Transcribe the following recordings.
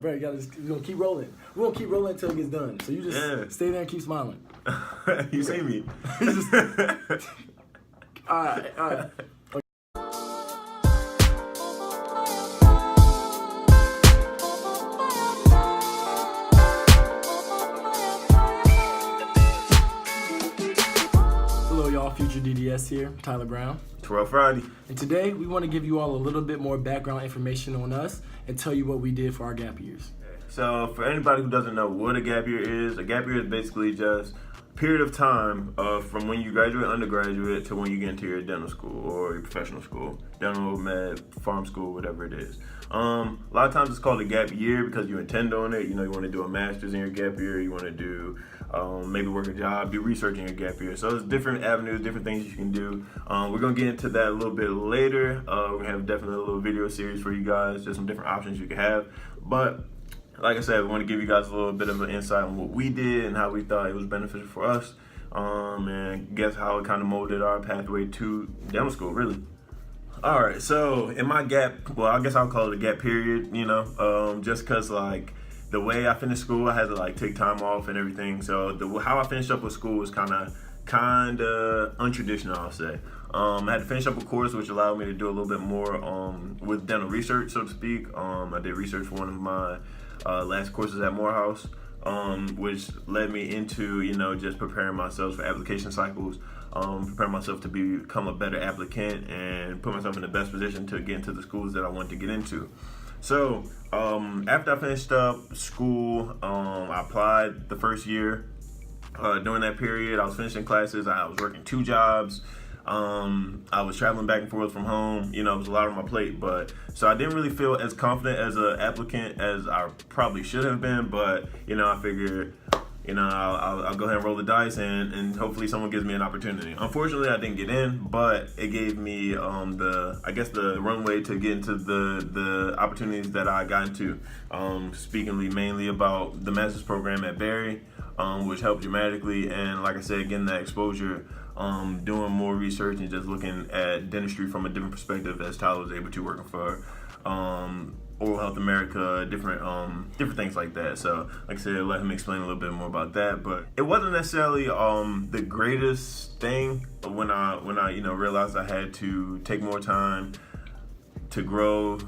Bro, you're gonna keep rolling. We're gonna keep rolling until it gets done. So you just stay there and keep smiling. You see me. All right. Hello, y'all. FutureDDS here. Tyler Brown. Terrell Friday. And today we want to give you all a little bit more background information on us and tell you what we did for our gap years. So for anybody who doesn't know what a gap year is basically just a period of time from when you graduate undergraduate to when you get into your dental school or your professional school, dental, med, farm school, whatever it is. A lot of times it's called a gap year because you intend on it. You know, you want to do a master's in your gap year, you want to do maybe work a job, do research in your gap year. So there's different avenues, different things you can do. We're going to get into that a little bit later. We're going to have definitely a little video series for you guys, just some different options you can have. But like I said, we want to give you guys a little bit of an insight on what we did and how we thought it was beneficial for us. And guess how it kind of molded our pathway to dental school, really. All right, so in my gap, well, I guess I'll call it a gap period, you know, just because, like, the way I finished school, I had to, like, take time off and everything. So how I finished up with school was kind of untraditional, I'll say. I had to finish up a course which allowed me to do a little bit more with dental research, so to speak. I did research for one of my last courses at Morehouse, which led me into, you know, just preparing myself for application cycles, preparing myself to become a better applicant and put myself in the best position to get into the schools that I wanted to get into. So after I finished up school, I applied the first year. During that period, I was finishing classes. I was working 2 jobs. I was traveling back and forth from home. You know, it was a lot on my plate, but so I didn't really feel as confident as an applicant as I probably should have been. But you know, I figured, you know, I'll go ahead and roll the dice and hopefully someone gives me an opportunity. Unfortunately, I didn't get in, but it gave me the runway to get into the opportunities that I got into. Speaking mainly about the master's program at Barry, which helped dramatically, and like I said, getting that exposure, doing more research and just looking at dentistry from a different perspective as Tyler was able to, working for Oral Health America, different things like that. So like I said, let him explain a little bit more about that. But it wasn't necessarily the greatest thing when I you know, realized I had to take more time to grow,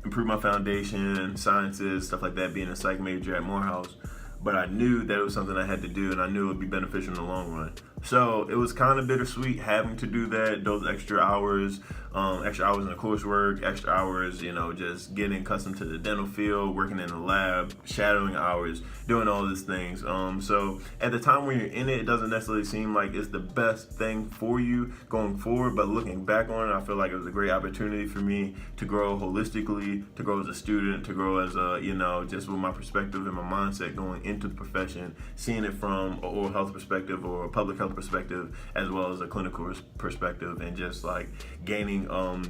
improve my foundation, sciences, stuff like that, being a psych major at Morehouse. But I knew that it was something I had to do, and I knew it would be beneficial in the long run. So it was kind of bittersweet having to do that, those extra hours in the coursework, extra hours, you know, just getting accustomed to the dental field, working in the lab, shadowing hours, doing all these things. So at the time when you're in it, it doesn't necessarily seem like it's the best thing for you going forward, but looking back on it, I feel like it was a great opportunity for me to grow holistically, to grow as a student, to grow as a, you know, just with my perspective and my mindset going into the profession, seeing it from an oral health perspective or a public health perspective, as well as a clinical perspective, and just like gaining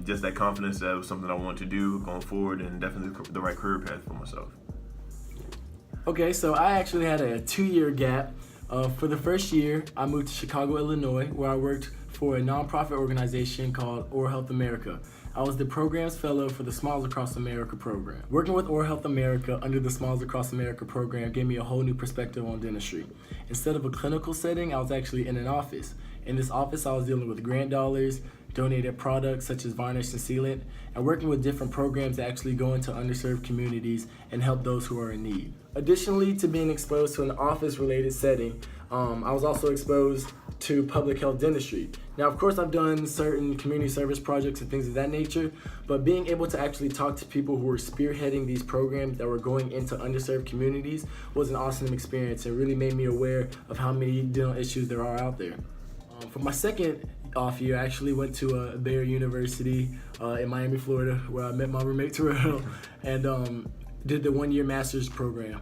just that confidence that it was something I want to do going forward, and definitely the right career path for myself. Okay, so I actually had a 2-year gap. For the first year, I moved to Chicago, Illinois, where I worked for a nonprofit organization called Oral Health America. I was the programs fellow for the Smiles Across America program. Working with Oral Health America under the Smiles Across America program gave me a whole new perspective on dentistry. Instead of a clinical setting, I was actually in an office. In this office, I was dealing with grant dollars, donated products such as varnish and sealant, and working with different programs that actually go into underserved communities and help those who are in need. Additionally to being exposed to an office-related setting, I was also exposed to public health dentistry. Now, of course, I've done certain community service projects and things of that nature, but being able to actually talk to people who were spearheading these programs that were going into underserved communities was an awesome experience. It really made me aware of how many dental issues there are out there. For my second off year, I actually went to Barry University in Miami, Florida, where I met my roommate Terrell, and did the 1-year master's program,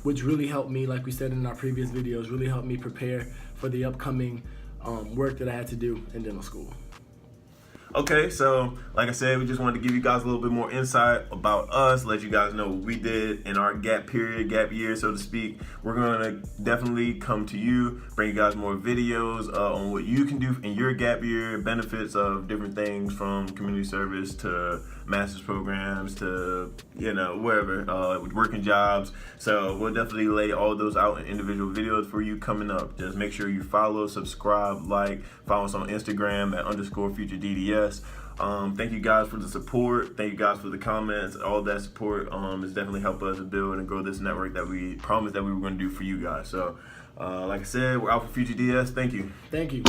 which really helped me, like we said in our previous videos, really helped me prepare for the upcoming work that I had to do in dental school. Okay, so like I said, we just wanted to give you guys a little bit more insight about us, let you guys know what we did in our gap year, so to speak. We're going to definitely come to you, bring you guys more videos on what you can do in your gap year, benefits of different things from community service to master's programs to, wherever, working jobs. So we'll definitely lay all those out in individual videos for you coming up. Just make sure you follow, subscribe, follow us on Instagram at _FutureDDS. Thank you guys for the support. Thank you guys for the comments. All that support has definitely helped us build and grow this network that we promised that we were going to do for you guys. So, like I said, we're out for FutureDDS. Thank you. Thank you.